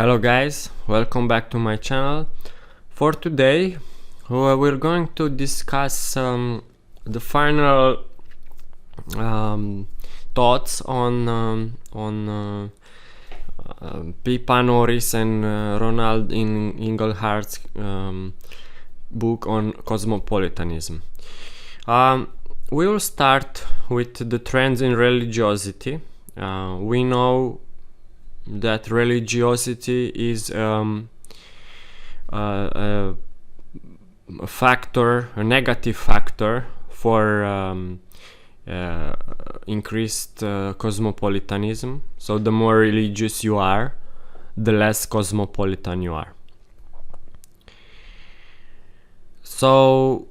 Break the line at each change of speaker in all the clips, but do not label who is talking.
Hello guys, welcome back to my channel. For today we're going to discuss the final thoughts on Pippa, Norris and Ronald in Inglehart's book on cosmopolitanism. We will start with the trends in religiosity. We know that religiosity is a factor, a negative factor for increased cosmopolitanism. So the more religious you are, the less cosmopolitan you are. So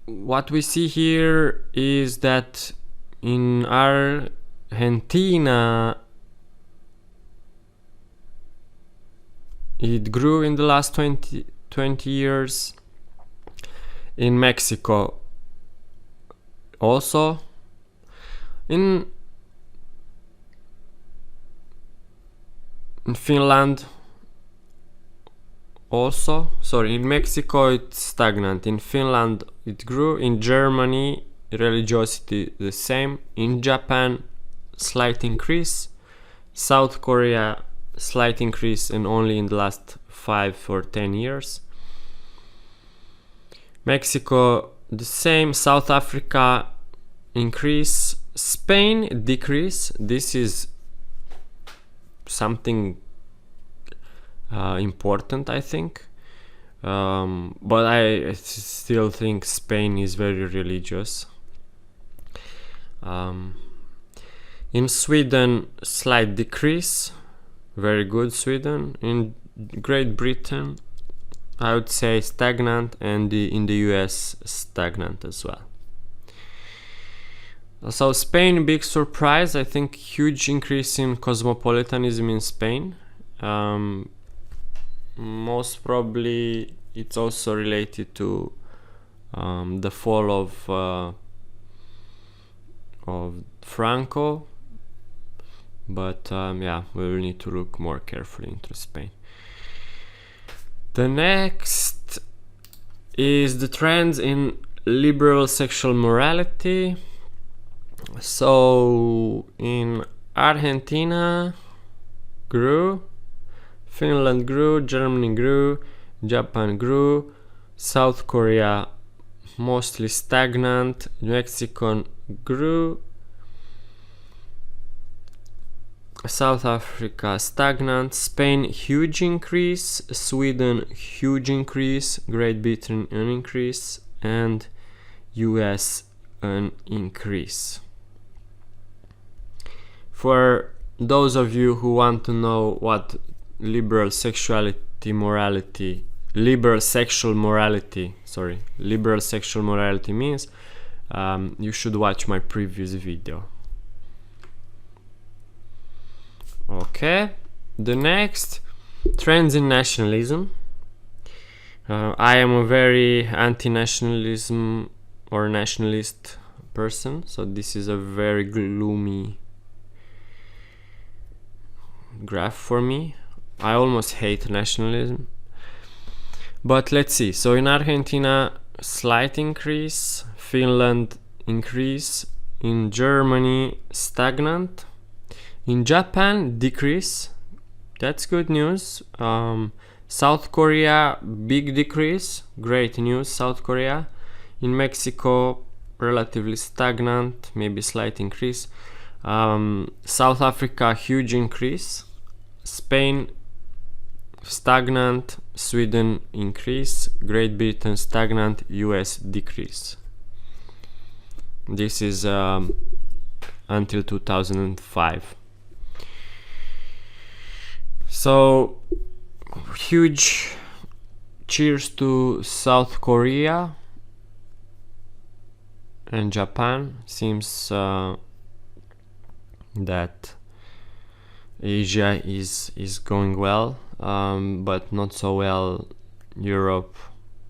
what we see here is that in Argentina it grew in the last 20 years. In Mexico also. In Finland also. Sorry, in Mexico it's stagnant. In Finland it grew. In Germany religiosity the same. In Japan slight increase. South Korea slight increase, and only in the last 5 or 10 years. Mexico the same. South Africa increase. Spain decrease. This is something important, I think, but I still think Spain is very religious. In Sweden slight decrease. Very good, Sweden. In Great Britain I would say stagnant, and in the US stagnant as well. So Spain, big surprise. I think huge increase in cosmopolitanism in Spain. Most probably it's also related to the fall of Franco. But yeah, we will need to look more carefully into Spain. The next is the trends in liberal sexual morality. So in Argentina grew, Finland grew, Germany grew, Japan grew, South Korea mostly stagnant, Mexico grew, South Africa stagnant, Spain huge increase, Sweden huge increase, Great Britain an increase, and US an increase. For those of you who want to know what liberal sexual morality means, you should watch my previous video. Okay, the next, trends in nationalism. I am a very anti-nationalism or nationalist person, so this is a very gloomy graph for me. I almost hate nationalism. But let's see. So in Argentina slight increase, Finland increase, in Germany stagnant, in Japan decrease. That's good news. South Korea big decrease. Great news, South Korea. In Mexico relatively stagnant, maybe slight increase. South Africa huge increase. Spain stagnant, Sweden increase, Great Britain stagnant, US decrease. This is until 2005. So huge cheers to South Korea and Japan. Seems that Asia is going well, but not so well Europe,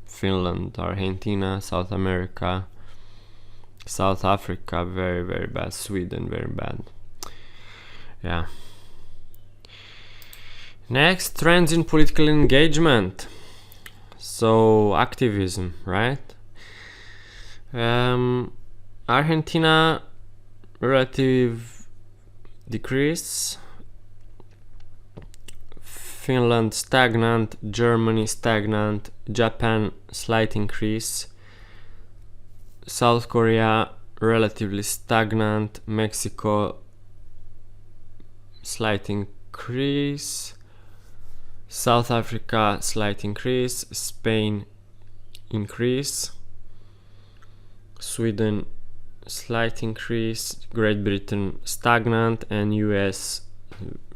Finland, Argentina, South America, South Africa very, very bad, Sweden very bad. Yeah. Next, trends in political engagement. So activism, right? Argentina relative decrease, Finland stagnant, Germany stagnant, Japan slight increase, South Korea relatively stagnant, Mexico slight increase, South Africa slight increase, Spain increase, Sweden slight increase, Great Britain stagnant, and US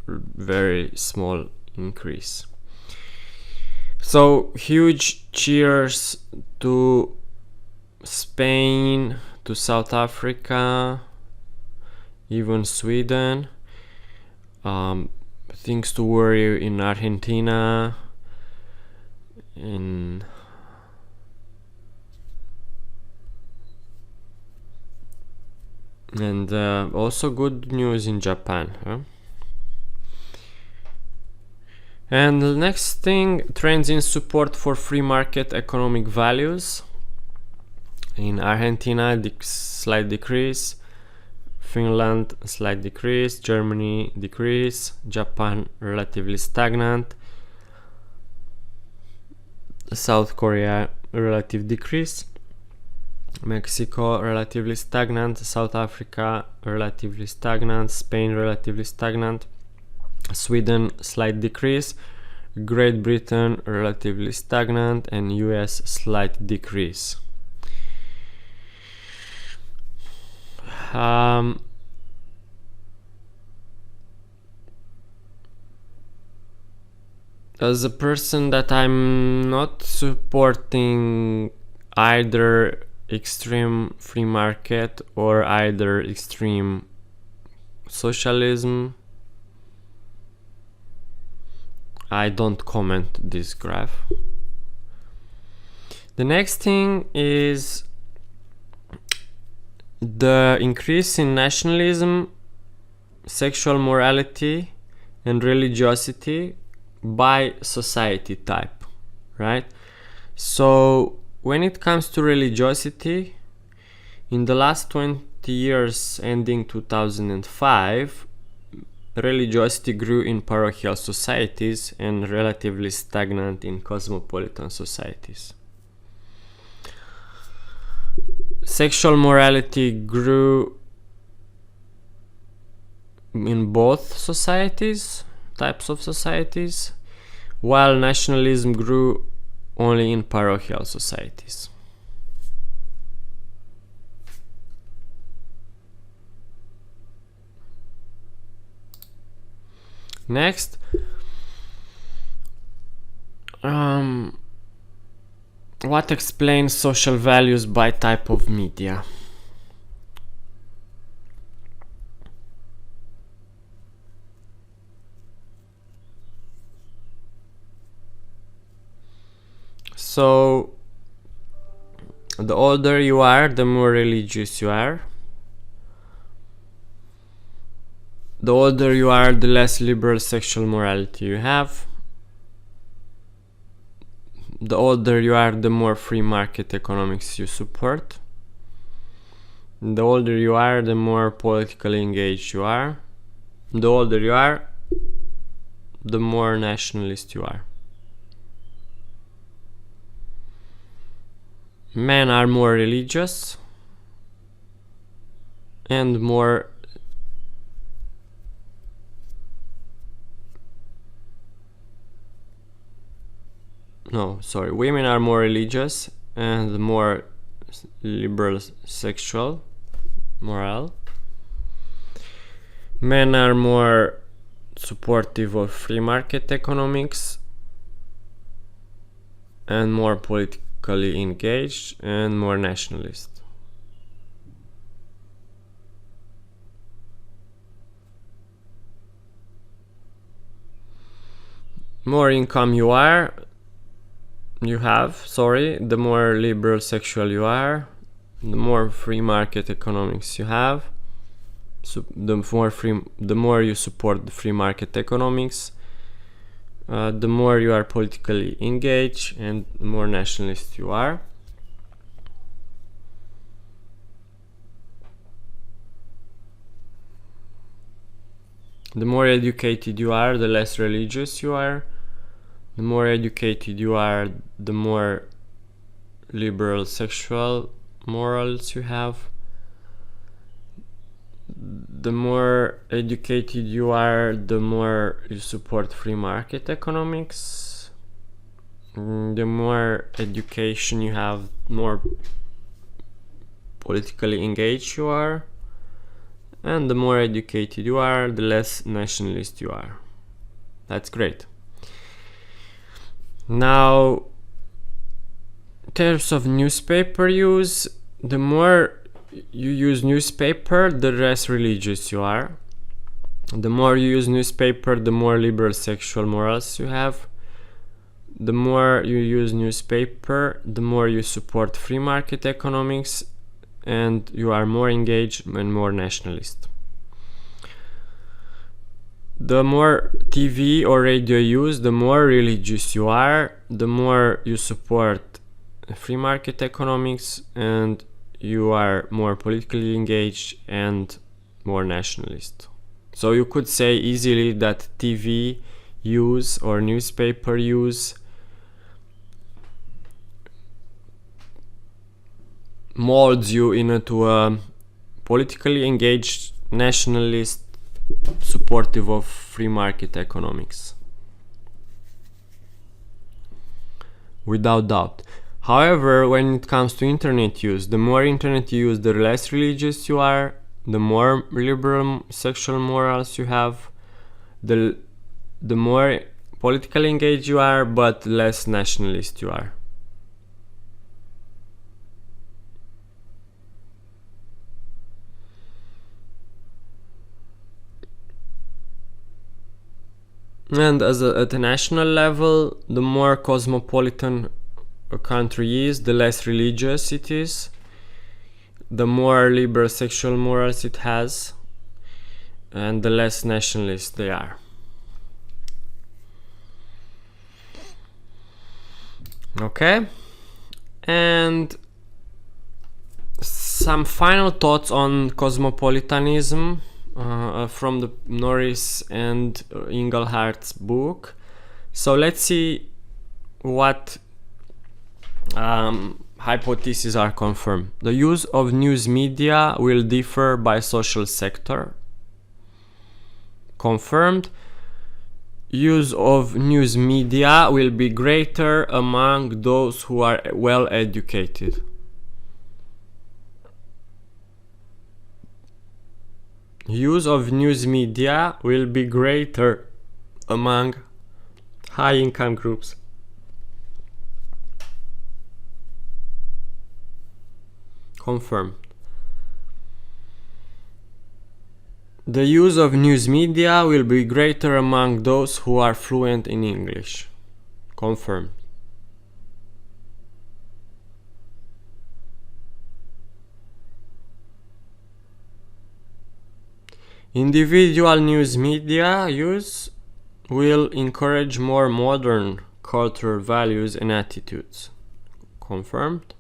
very small increase. So huge cheers to Spain, to South Africa, even Sweden. Things to worry in Argentina, and also good news in Japan. And the next thing, trends in support for free market economic values. In Argentina, slight decrease, Finland slight decrease, Germany decrease, Japan relatively stagnant, South Korea relative decrease, Mexico relatively stagnant, South Africa relatively stagnant, Spain relatively stagnant, Sweden slight decrease, Great Britain relatively stagnant, and US slight decrease. As a person that I'm not supporting either extreme free market or either extreme socialism, I don't comment this graph. The next thing is the increase in nationalism, sexual morality, and religiosity by society type, right? So when it comes to religiosity, in the last 20 years ending 2005, religiosity grew in parochial societies and relatively stagnant in cosmopolitan societies. Sexual morality grew in both societies, types of societies, while nationalism grew only in parochial societies. Next, what explains social values by type of media? So, the older you are, the more religious you are. The older you are, the less liberal sexual morality you have. The older you are, the more free market economics you support. The older you are, the more politically engaged you are. The older you are, the more nationalist you are. Men are more religious and more women are more religious and more liberal sexual moral. Men are more supportive of free market economics and more politically engaged and more nationalist. More income you have, the more liberal sexual you are, the more free market economics you have. So the more you support the free market economics, the more you are politically engaged and the more nationalist you are. The more educated you are, the less religious you are. The more educated you are, the more liberal sexual morals you have. The more educated you are, the more you support free market economics. The more education you have, more politically engaged you are. And the more educated you are, the less nationalist you are. That's great. Now, in terms of newspaper use, the more you use newspaper, the less religious you are. The more you use newspaper, the more liberal sexual morals you have. The more you use newspaper, the more you support free market economics, and you are more engaged and more nationalist. The more TV or radio use, the more religious you are, the more you support free market economics, and you are more politically engaged and more nationalist. So you could say easily that TV use or newspaper use molds you into a politically engaged nationalist supportive of free market economics. Without doubt. However, when it comes to internet use, the more internet you use, the less religious you are, the more liberal sexual morals you have, the more politically engaged you are, but less nationalist you are. And at a national level, the more cosmopolitan a country is, the less religious it is, the more liberal sexual morals it has, and the less nationalist they are. Okay, and some final thoughts on cosmopolitanism from the Norris and Inglehart's book. So let's see what hypotheses are confirmed. The use of news media will differ by social sector. Confirmed. Use of news media will be greater among those who are well educated. Use of news media will be greater among high income groups. Confirmed. The use of news media will be greater among those who are fluent in English. Confirmed. Individual news media use will encourage more modern cultural values and attitudes. Confirmed.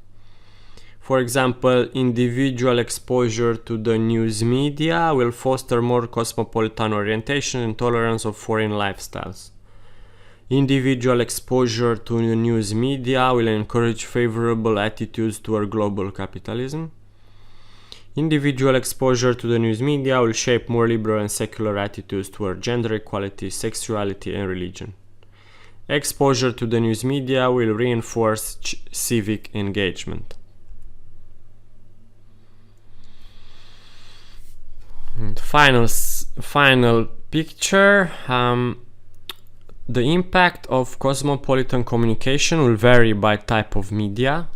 For example, individual exposure to the news media will foster more cosmopolitan orientation and tolerance of foreign lifestyles. Individual exposure to the news media will encourage favorable attitudes toward global capitalism. Individual exposure to the news media will shape more liberal and secular attitudes toward gender equality, sexuality, and religion. Exposure to the news media will reinforce civic engagement. And final picture. The impact of cosmopolitan communication will vary by type of media.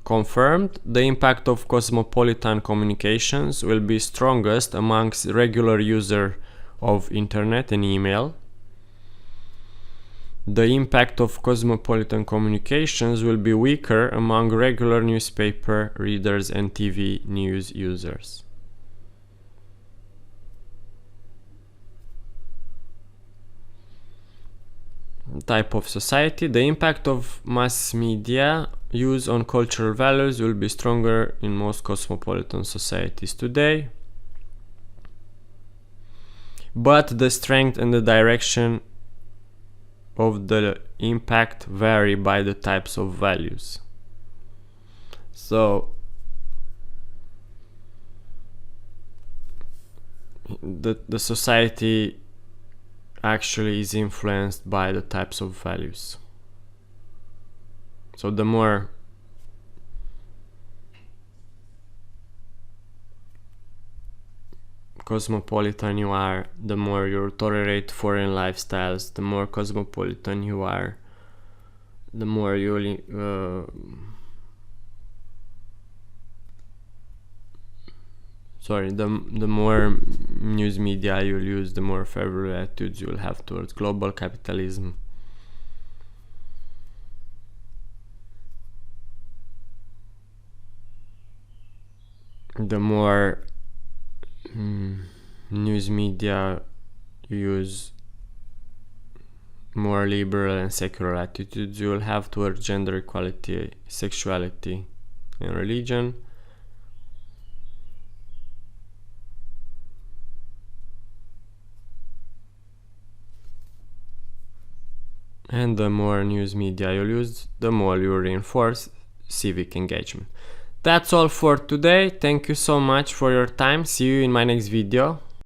Confirmed. The impact of cosmopolitan communications will be strongest amongst regular users of internet and email. The impact of cosmopolitan communications will be weaker among regular newspaper readers and TV news users. type of society. The impact of mass media use on cultural values will be stronger in most cosmopolitan societies today, but the strength and the direction of the impact vary by the types of values. So the society actually is influenced by the types of values. So the more cosmopolitan you are, the more you tolerate foreign lifestyles. The more cosmopolitan you are, the more you the more news media you'll use, the more favorable attitudes you'll have towards global capitalism. The more news media you use, more liberal and secular attitudes you will have towards gender equality, sexuality, and religion. And the more news media you'll use, the more you reinforce civic engagement. That's all for today. Thank you so much for your time. See you in my next video.